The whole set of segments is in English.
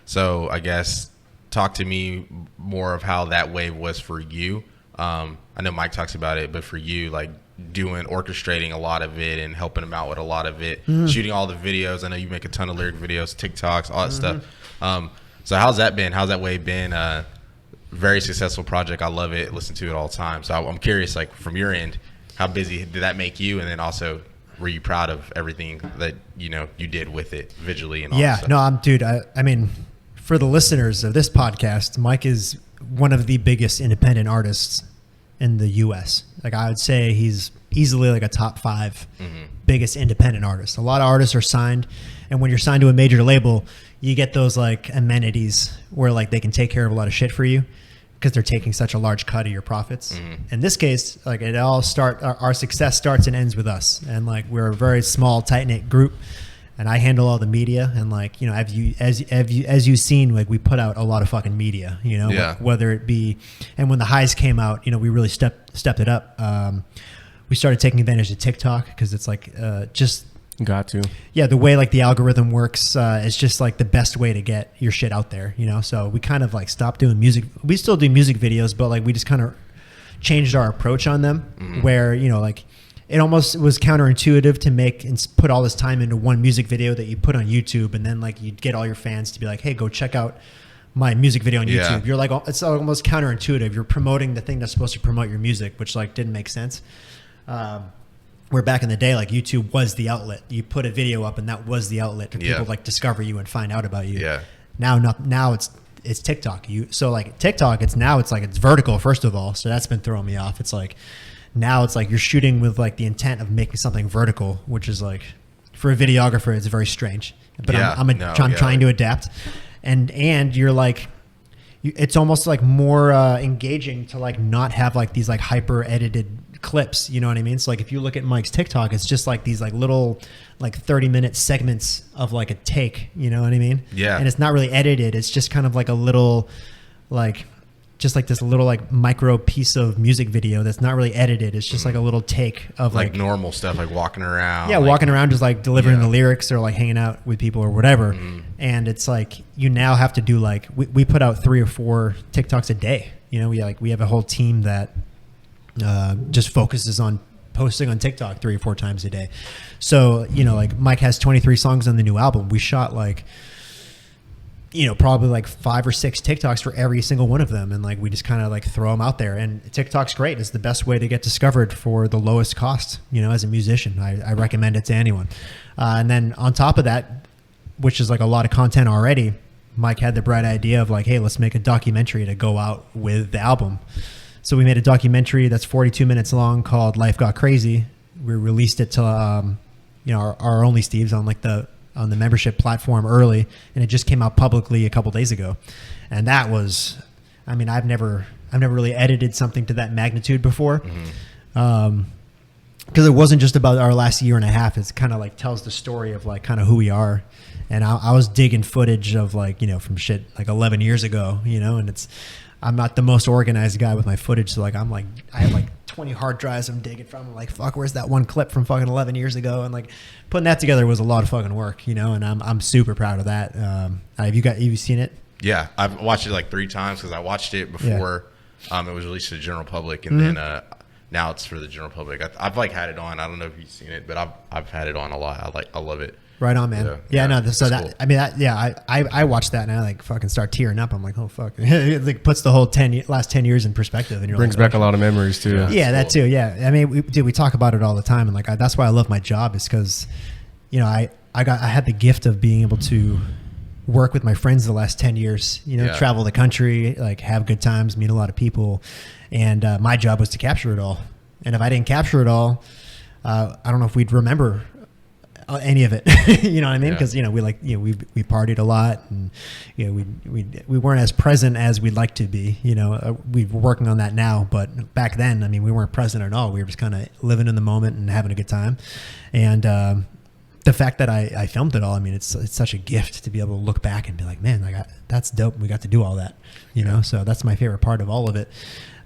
So I guess talk to me more of how that wave was for you. I know Mike talks about it, but for you, like orchestrating a lot of it and helping him out with a lot of it, shooting all the videos. I know you make a ton of lyric videos, TikToks, all that stuff. So how's that been? How's that wave been? Very successful project. I love it. Listen to it all the time. So I'm curious, like from your end, how busy did that make you? And then also, were you proud of everything that you did with it visually and all that stuff? No, I mean, for the listeners of this podcast, Mike is one of the biggest independent artists in the U.S. Like I would say he's easily like a top 5 biggest independent artist. A lot of artists are signed, and when you're signed to a major label, you get those like amenities where like they can take care of a lot of shit for you because they're taking such a large cut of your profits. In this case, like our success starts and ends with us, and like we're a very small, tight knit group. And I handle all the media, and like as you've seen, like we put out a lot of fucking media, whether it be, and when the highs came out, we really stepped it up. We started taking advantage of TikTok because it's like just the way like the algorithm works is just like the best way to get your shit out there, So we kind of like stopped doing music. We still do music videos, but like we just kind of changed our approach on them, where like. It almost was counterintuitive to make and put all this time into one music video that you put on YouTube, and then like you'd get all your fans to be like, "Hey, go check out my music video on YouTube." You're like, it's almost counterintuitive. You're promoting the thing that's supposed to promote your music, which like didn't make sense. Where back in the day, like YouTube was the outlet. You put a video up, and that was the outlet for people to like discover you and find out about you. Now it's TikTok. So like TikTok, it's vertical first of all, so that's been throwing me off. It's like. Now it's like you're shooting with like the intent of making something vertical, which is like for a videographer, it's very strange. But I'm trying to adapt, and you're like, it's almost like more engaging to like not have like these like hyper edited clips. You know what I mean? So like if you look at Mike's TikTok, it's just like these like little like 30-minute segments of like a take. You know what I mean? Yeah. And it's not really edited. It's just kind of like a little like. Just like this little like micro piece of music video that's not really edited. It's just like a little take of like normal stuff, like walking around. Yeah, like, walking around just like delivering the lyrics or like hanging out with people or whatever. And it's like you now have to do like we put out 3 or 4 TikToks a day. We have a whole team that just focuses on posting on TikTok 3 or 4 times a day. So like Mike has 23 songs on the new album. We shot like. Probably like 5 or 6 TikToks for every single one of them. And like, we just kind of like throw them out there, and TikTok's great. It's the best way to get discovered for the lowest cost, as a musician. I recommend it to anyone. And then on top of that, which is like a lot of content already, Mike had the bright idea of like, hey, let's make a documentary to go out with the album. So we made a documentary that's 42 minutes long called Life Got Crazy. We released it to, our Only Steves on the membership platform early, and it just came out publicly a couple days ago. And that was, I've never really edited something to that magnitude before. Because it wasn't just about our last year and a half. It's kind of like tells the story of like kind of who we are. And I was digging footage of like, from shit like 11 years ago, and I'm not the most organized guy with my footage. So like, I have like 20 hard drives I'm digging from. I'm like, fuck, where's that one clip from fucking 11 years ago? And like putting that together was a lot of fucking work, and I'm super proud of that. Have you seen it? Yeah. I've watched it like 3 times because I watched it before it was released to the general public. And then now it's for the general public. I've like had it on. I don't know if you've seen it, but I've had it on a lot. I love it. Right on, man. I watched that and I like fucking start tearing up. I'm like, oh fuck. It like puts the whole last 10 years in perspective, and brings back a lot of memories too. Yeah, that too. Yeah. We talk about it all the time, and like that's why I love my job, is because, I had the gift of being able to work with my friends the last 10 years, travel the country, like have good times, meet a lot of people. And my job was to capture it all. And if I didn't capture it all, I don't know if we'd remember any of it. You know what I mean? Because we partied a lot, and we weren't as present as we'd like to be. We're working on that now, but back then, we weren't present at all. We were just kind of living in the moment and having a good time. And the fact that I filmed it all, I mean, it's such a gift to be able to look back and be like, man, that's dope. We got to do all that, you know? So that's my favorite part of all of it.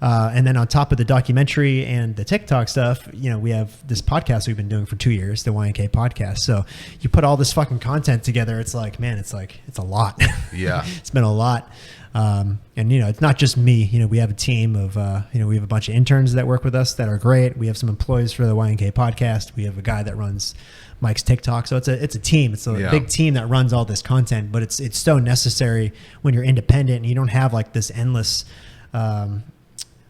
And then on top of the documentary and the TikTok stuff, you know, we have this podcast we've been doing for 2 years, the YNK podcast. So you put all this fucking content together. It's like, man, it's a lot. Yeah. It's been a lot. And, you know, it's not just me. You know, we have a team of, you know, we have a bunch of interns that work with us that are great. We have some employees for the YNK podcast. We have a guy that runs Mike's TikTok. So it's a team. It's a big team that runs all this content, but it's so necessary when you're independent and you don't have like this endless,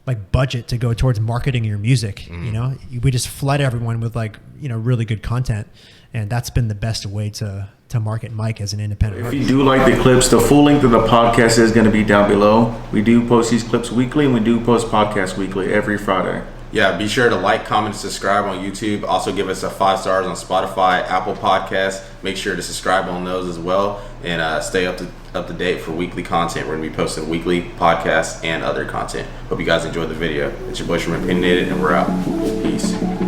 like budget to go towards marketing your music. You know, we just flood everyone with like, you know, really good content. And that's been the best way to market Mike as an independent artist. If you do like the clips, the full length of the podcast is going to be down below. We do post these clips weekly, and we do post podcasts weekly every Friday. Yeah, be sure to like, comment, and subscribe on YouTube. Also give us a 5 stars on Spotify, Apple Podcasts. Make sure to subscribe on those as well, and stay up to date for weekly content. We're going to be posting weekly podcasts and other content. Hope you guys enjoyed the video. It's your boy from Opinionated, and we're out. Peace.